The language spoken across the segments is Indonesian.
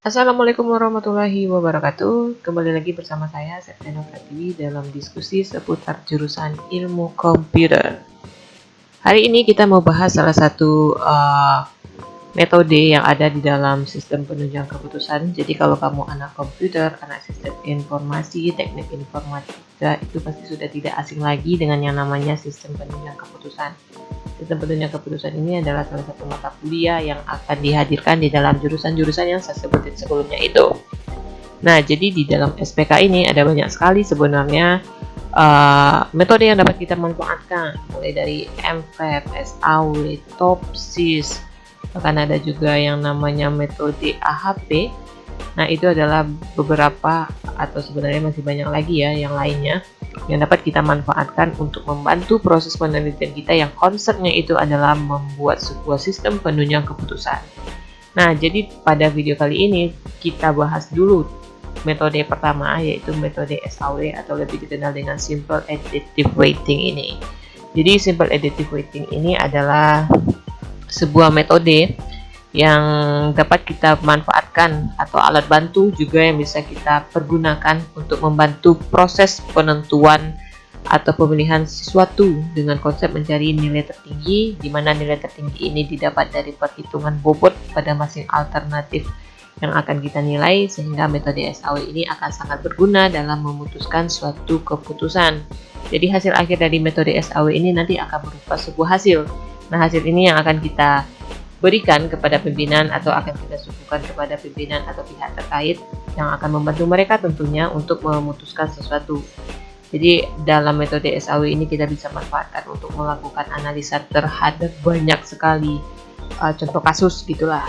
Assalamualaikum warahmatullahi wabarakatuh. Kembali lagi bersama saya Septiana Pratiwi dalam diskusi seputar jurusan ilmu komputer. Hari ini kita mau bahas salah satu metode yang ada di dalam sistem penunjang keputusan. Jadi kalau kamu anak komputer, anak sistem informasi, teknik informatika, itu pasti sudah tidak asing lagi dengan yang namanya sistem penunjang keputusan. Sistem penunjang keputusan ini adalah salah satu mata kuliah yang akan dihadirkan di dalam jurusan-jurusan yang saya sebutin sebelumnya itu. Nah, jadi di dalam SPK ini ada banyak sekali sebenarnya metode yang dapat kita manfaatkan, mulai dari MFAB, SAW, TOPSIS, bahkan ada juga yang namanya metode AHP. Nah, itu adalah beberapa atau sebenarnya masih banyak lagi ya yang lainnya yang dapat kita manfaatkan untuk membantu proses penelitian kita yang concernnya itu adalah membuat sebuah sistem penunjang keputusan. Nah, jadi pada video kali ini kita bahas dulu metode pertama, yaitu metode SAW atau lebih dikenal dengan Simple Additive Weighting ini. Jadi Simple Additive Weighting ini adalah sebuah metode yang dapat kita manfaatkan atau alat bantu juga yang bisa kita pergunakan untuk membantu proses penentuan atau pemilihan sesuatu dengan konsep mencari nilai tertinggi, di mana nilai tertinggi ini didapat dari perhitungan bobot pada masing alternatif yang akan kita nilai, sehingga metode SAW ini akan sangat berguna dalam memutuskan suatu keputusan. Jadi hasil akhir dari metode SAW ini nanti akan berupa sebuah hasil. Nah, hasil ini yang akan kita berikan kepada pimpinan atau akan kita suguhkan kepada pimpinan atau pihak terkait yang akan membantu mereka tentunya untuk memutuskan sesuatu. Jadi dalam metode SAW ini kita bisa manfaatkan untuk melakukan analisa terhadap banyak sekali contoh kasus gitulah.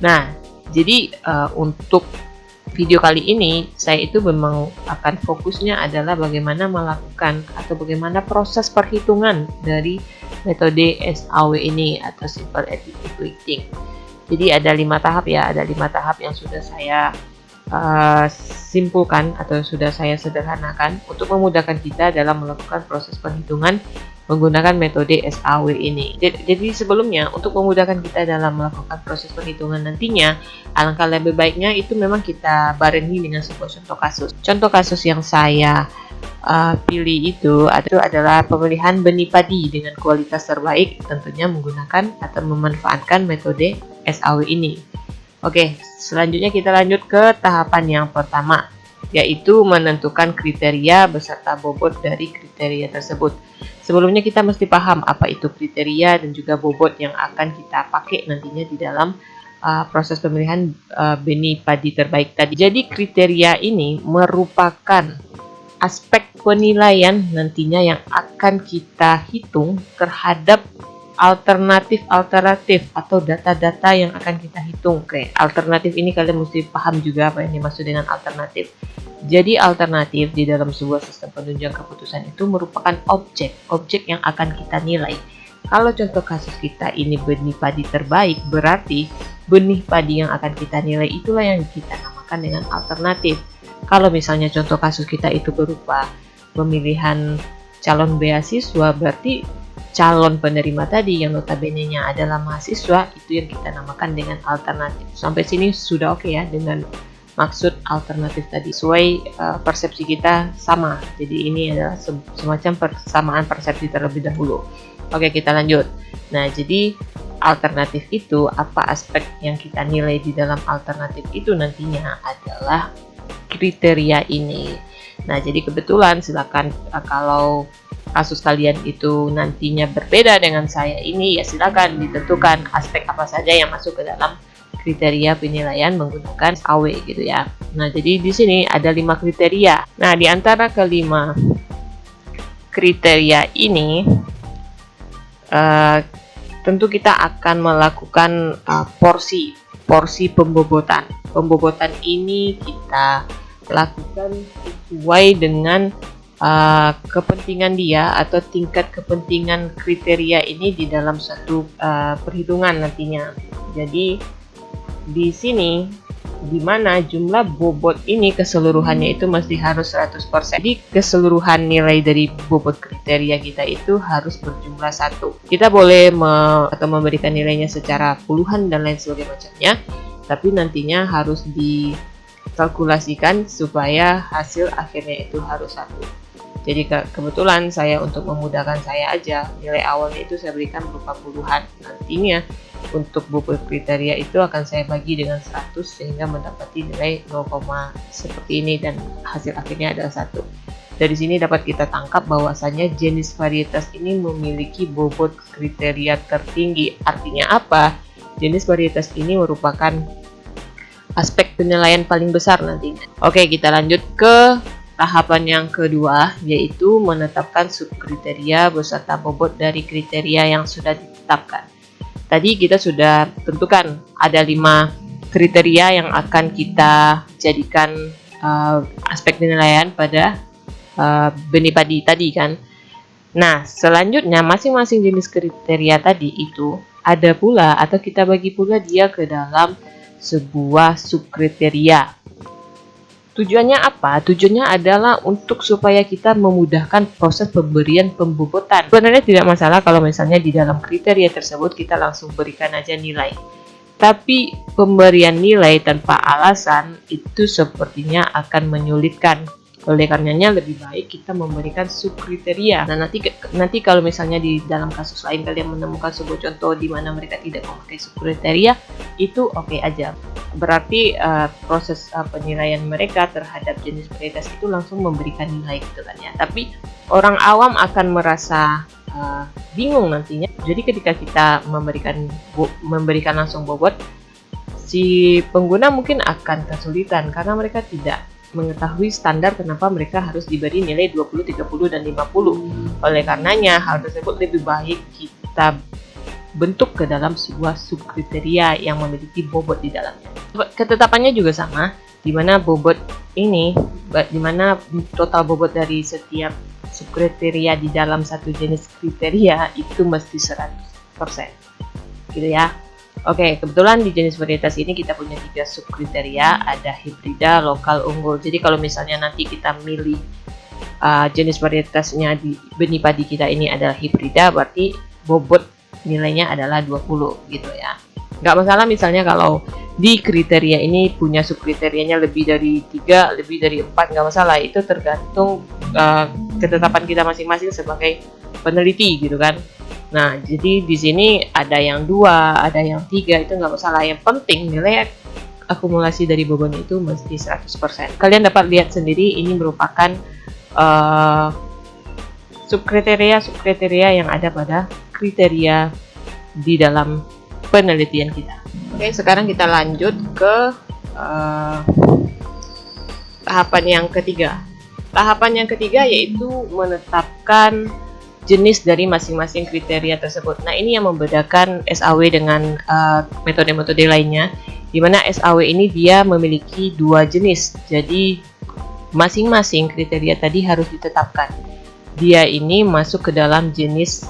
Nah, jadi untuk video kali ini saya itu memang akan fokusnya adalah bagaimana melakukan atau bagaimana proses perhitungan dari metode SAW ini atau Simple Additive Weighting. Jadi ada 5 tahap ya, ada 5 tahap yang sudah saya simpulkan atau sudah saya sederhanakan untuk memudahkan kita dalam melakukan proses perhitungan menggunakan metode SAW ini. Jadi sebelumnya untuk memudahkan kita dalam melakukan proses perhitungan nantinya, alangkah lebih baiknya itu memang kita barengi dengan sebuah contoh kasus. Contoh kasus yang saya pilih itu adalah pemilihan benih padi dengan kualitas terbaik, tentunya menggunakan atau memanfaatkan metode SAW ini. Oke, selanjutnya kita lanjut ke tahapan yang pertama, yaitu menentukan kriteria beserta bobot dari kriteria tersebut. Sebelumnya kita mesti paham apa itu kriteria dan juga bobot yang akan kita pakai nantinya di dalam proses pemilihan benih padi terbaik tadi. Jadi kriteria ini merupakan aspek penilaian nantinya yang akan kita hitung terhadap alternatif atau data-data yang akan kita hitung. Oke, alternatif ini kalian mesti paham juga apa yang dimaksud dengan alternatif. Jadi alternatif di dalam sebuah sistem penunjang keputusan itu merupakan objek yang akan kita nilai. Kalau contoh kasus kita ini benih padi terbaik, berarti benih padi yang akan kita nilai itulah yang kita namakan dengan alternatif. Kalau misalnya contoh kasus kita itu berupa pemilihan calon beasiswa, berarti calon penerima tadi yang notabene-nya adalah mahasiswa, itu yang kita namakan dengan alternatif. Sampai sini sudah oke ya dengan maksud alternatif tadi, sesuai persepsi kita sama. Jadi ini adalah semacam persamaan persepsi terlebih dahulu. Oke, kita lanjut. Nah, jadi alternatif itu, apa aspek yang kita nilai di dalam alternatif itu nantinya adalah kriteria ini. Nah, jadi kebetulan silakan kalau kasus kalian itu nantinya berbeda dengan saya ini, ya silakan ditentukan aspek apa saja yang masuk ke dalam kriteria penilaian menggunakan SAW gitu ya. Nah, jadi di sini ada 5 kriteria. Nah, di antara kelima kriteria ini tentu kita akan melakukan porsi pembobotan. Pembobotan ini kita lakukan sesuai dengan kepentingan dia atau tingkat kepentingan kriteria ini di dalam satu perhitungan nantinya. Jadi di sini di mana jumlah bobot ini keseluruhannya itu mesti harus 100%. Jadi keseluruhan nilai dari bobot kriteria kita itu harus berjumlah 1. Kita boleh atau memberikan nilainya secara puluhan dan lain sebagainya macamnya, tapi nantinya harus dikalkulasikan supaya hasil akhirnya itu harus 1. Jadi kebetulan saya untuk memudahkan saya aja, nilai awalnya itu saya berikan berupa puluhan. Nantinya untuk bobot kriteria itu akan saya bagi dengan 100 sehingga mendapati nilai 0, seperti ini dan hasil akhirnya adalah 1. Dari sini dapat kita tangkap bahwasanya jenis varietas ini memiliki bobot kriteria tertinggi. Artinya apa? Jenis varietas ini merupakan aspek penilaian paling besar nantinya. Oke, kita lanjut ke tahapan yang kedua, yaitu menetapkan subkriteria beserta bobot dari kriteria yang sudah ditetapkan. Tadi kita sudah tentukan ada 5 kriteria yang akan kita jadikan aspek penilaian pada benih padi tadi kan. Nah, selanjutnya masing-masing jenis kriteria tadi itu ada pula atau kita bagi pula dia ke dalam sebuah subkriteria. Tujuannya apa? Tujuannya adalah untuk supaya kita memudahkan proses pemberian pembobotan. Sebenarnya tidak masalah kalau misalnya di dalam kriteria tersebut kita langsung berikan aja nilai. Tapi pemberian nilai tanpa alasan itu sepertinya akan menyulitkan. Oleh karenanya lebih baik kita memberikan subkriteria. Nah, nanti kalau misalnya di dalam kasus lain kalian menemukan sebuah contoh di mana mereka tidak memakai subkriteria, itu oke aja. Berarti proses penilaian mereka terhadap jenis varietas itu langsung memberikan nilai gitu kan ya. Tapi orang awam akan merasa bingung nantinya. Jadi ketika kita memberikan langsung bobot, si pengguna mungkin akan kesulitan karena mereka tidak mengetahui standar kenapa mereka harus diberi nilai 20, 30, dan 50. Oleh karenanya, hal tersebut lebih baik kita bentuk ke dalam sebuah subkriteria yang memiliki bobot di dalamnya. Ketetapannya juga sama, di mana bobot ini, di mana total bobot dari setiap subkriteria di dalam satu jenis kriteria itu mesti 100%. Gitu ya. Oke, kebetulan di jenis varietas ini kita punya 3 subkriteria, ada hibrida, lokal, unggul. Jadi kalau misalnya nanti kita milih jenis varietasnya di benih padi kita ini adalah hibrida, berarti bobot nilainya adalah 20 gitu ya. Nggak masalah misalnya kalau di kriteria ini punya subkriterianya lebih dari 3, lebih dari 4, nggak masalah. Itu tergantung ketetapan kita masing-masing sebagai peneliti gitu kan. Nah, jadi di sini ada yang 2, ada yang 3, itu nggak masalah. Yang penting nilai akumulasi dari bobotnya itu mesti 100%. Kalian dapat lihat sendiri ini merupakan subkriteria yang ada pada kriteria di dalam penelitian kita. Oke, sekarang kita lanjut ke tahapan yang ketiga. Tahapan yang ketiga yaitu menetapkan jenis dari masing-masing kriteria tersebut. Nah, ini yang membedakan SAW dengan metode-metode lainnya, di mana SAW ini dia memiliki 2 jenis. Jadi masing-masing kriteria tadi harus ditetapkan. Dia ini masuk ke dalam jenis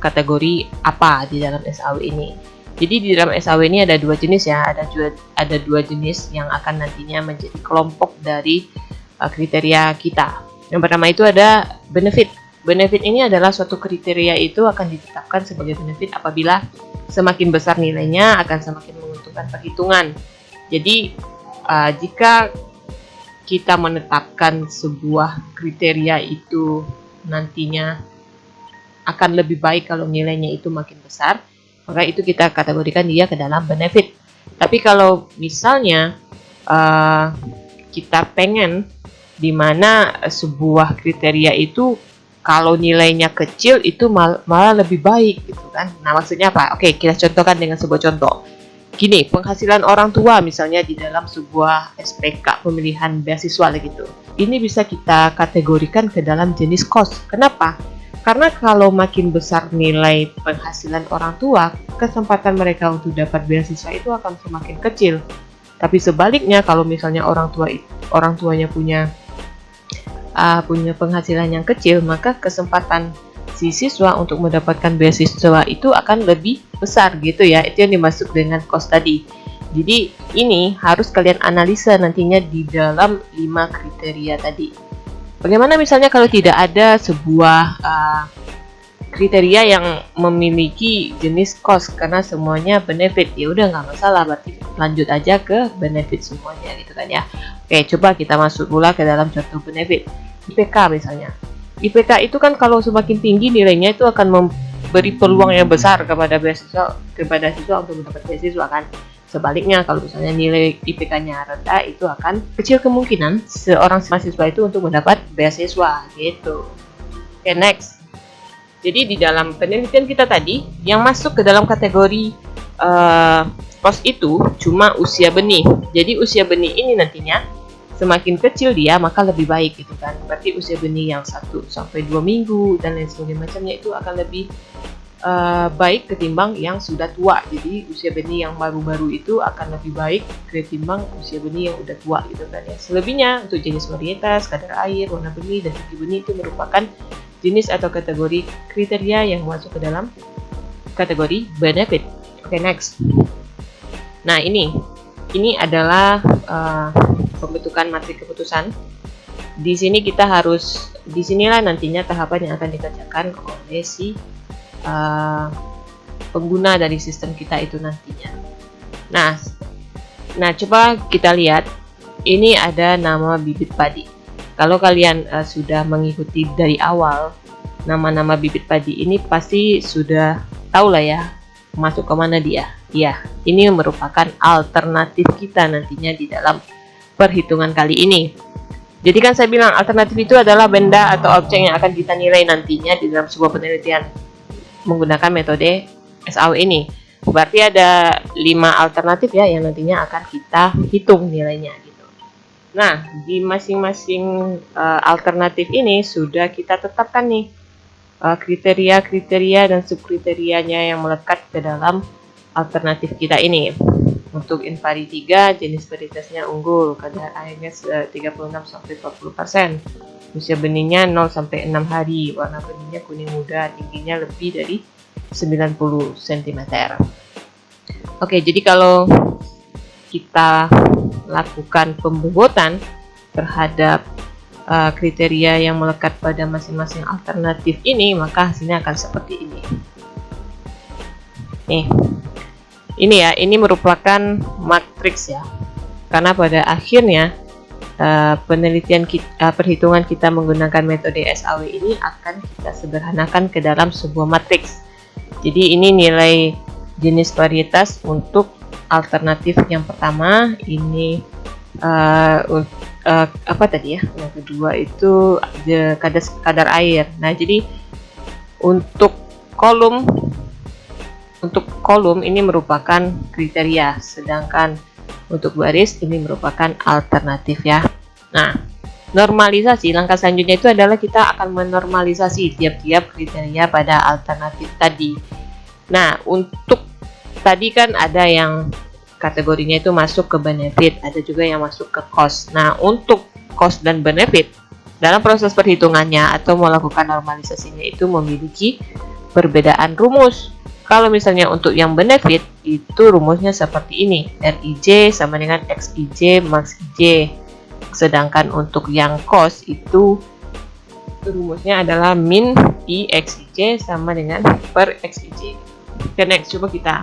kategori apa di dalam SAW ini. Jadi di dalam SAW ini ada 2 jenis ya, ada 2 jenis yang akan nantinya menjadi kelompok dari kriteria kita. Yang pertama itu ada benefit. Benefit ini adalah suatu kriteria itu akan ditetapkan sebagai benefit apabila semakin besar nilainya akan semakin menguntungkan perhitungan. Jadi jika kita menetapkan sebuah kriteria itu nantinya akan lebih baik kalau nilainya itu makin besar, maka itu kita kategorikan dia ke dalam benefit. Tapi kalau misalnya kita pengen di mana sebuah kriteria itu kalau nilainya kecil itu malah lebih baik gitu kan. Nah, maksudnya apa? Oke, kita contohkan dengan sebuah contoh. Gini, penghasilan orang tua misalnya di dalam sebuah SPK pemilihan beasiswa gitu. Ini bisa kita kategorikan ke dalam jenis cost. Kenapa? Karena kalau makin besar nilai penghasilan orang tua, kesempatan mereka untuk dapat beasiswa itu akan semakin kecil. Tapi sebaliknya kalau misalnya orang tuanya punya penghasilan yang kecil, maka kesempatan si siswa untuk mendapatkan beasiswa itu akan lebih besar gitu ya. Itu yang dimaksud dengan cost tadi. Jadi ini harus kalian analisa nantinya di dalam 5 kriteria tadi. Bagaimana misalnya kalau tidak ada sebuah kriteria yang memiliki jenis cost karena semuanya benefit, ya udah nggak masalah, berarti lanjut aja ke benefit semuanya gitu kan ya. Oke, coba kita masuk pula ke dalam contoh benefit. IPK misalnya. IPK itu kan kalau semakin tinggi nilainya itu akan memberi peluang yang besar kepada siswa untuk mendapat beasiswa kan. Sebaliknya kalau misalnya nilai IPK-nya rendah, itu akan kecil kemungkinan seorang mahasiswa itu untuk mendapat beasiswa gitu. Oke, next. Jadi di dalam penelitian kita tadi yang masuk ke dalam kategori cost itu cuma usia benih. Jadi usia benih ini nantinya semakin kecil dia maka lebih baik gitu kan. Berarti usia benih yang 1 sampai 2 minggu dan lain sebagainya macamnya itu akan lebih baik ketimbang yang sudah tua. Jadi usia benih yang baru-baru itu akan lebih baik ketimbang usia benih yang udah tua gitu kan ya. Selebihnya untuk jenis varietas, kadar air, warna benih, dan tinggi benih itu merupakan jenis atau kategori kriteria yang masuk ke dalam kategori benefit. Oke, next. Nah, ini adalah pembentukan materi keputusan. Di sini disinilah nantinya tahapan yang akan dikerjakan oleh si pengguna dari sistem kita itu nantinya. Nah, coba kita lihat. Ini ada nama bibit padi. Kalau kalian sudah mengikuti dari awal nama-nama bibit padi ini pasti sudah tahu lah ya masuk ke mana dia. Ya, ini merupakan alternatif kita nantinya di dalam perhitungan kali ini. Jadi kan saya bilang alternatif itu adalah benda atau objek yang akan kita nilai nantinya di dalam sebuah penelitian menggunakan metode SAW ini. Berarti ada 5 alternatif ya yang nantinya akan kita hitung nilainya gitu. Nah, di masing-masing alternatif ini sudah kita tetapkan nih kriteria-kriteria dan subkriterianya yang melekat ke dalam alternatif kita ini. Untuk invari 3, jenis varietasnya unggul, kadar airnya 36 sampai 40%. Usia benihnya 0 sampai 6 hari, warna benihnya kuning muda, tingginya lebih dari 90 cm. Oke, jadi kalau kita lakukan pembobotan terhadap kriteria yang melekat pada masing-masing alternatif ini, maka hasilnya akan seperti ini. Nih, ini merupakan matriks ya, karena pada akhirnya perhitungan kita menggunakan metode SAW ini akan kita sederhanakan ke dalam sebuah matriks. Jadi ini nilai jenis varietas untuk alternatif yang pertama. Ini apa tadi ya? Yang kedua itu kadar air. Nah, jadi untuk kolom ini merupakan kriteria, sedangkan untuk baris ini merupakan alternatif ya. Nah, normalisasi, langkah selanjutnya itu adalah kita akan menormalisasi tiap-tiap kriteria pada alternatif tadi. Nah, untuk tadi kan ada yang kategorinya itu masuk ke benefit, ada juga yang masuk ke cost. Nah, untuk cost dan benefit dalam proses perhitungannya atau melakukan normalisasinya itu memiliki perbedaan rumus. Kalau misalnya untuk yang benefit itu rumusnya seperti ini, RIJ sama dengan XIJ max IJ. Sedangkan untuk yang cost itu rumusnya adalah min I XIJ sama dengan per XIJ. Oke, next, coba kita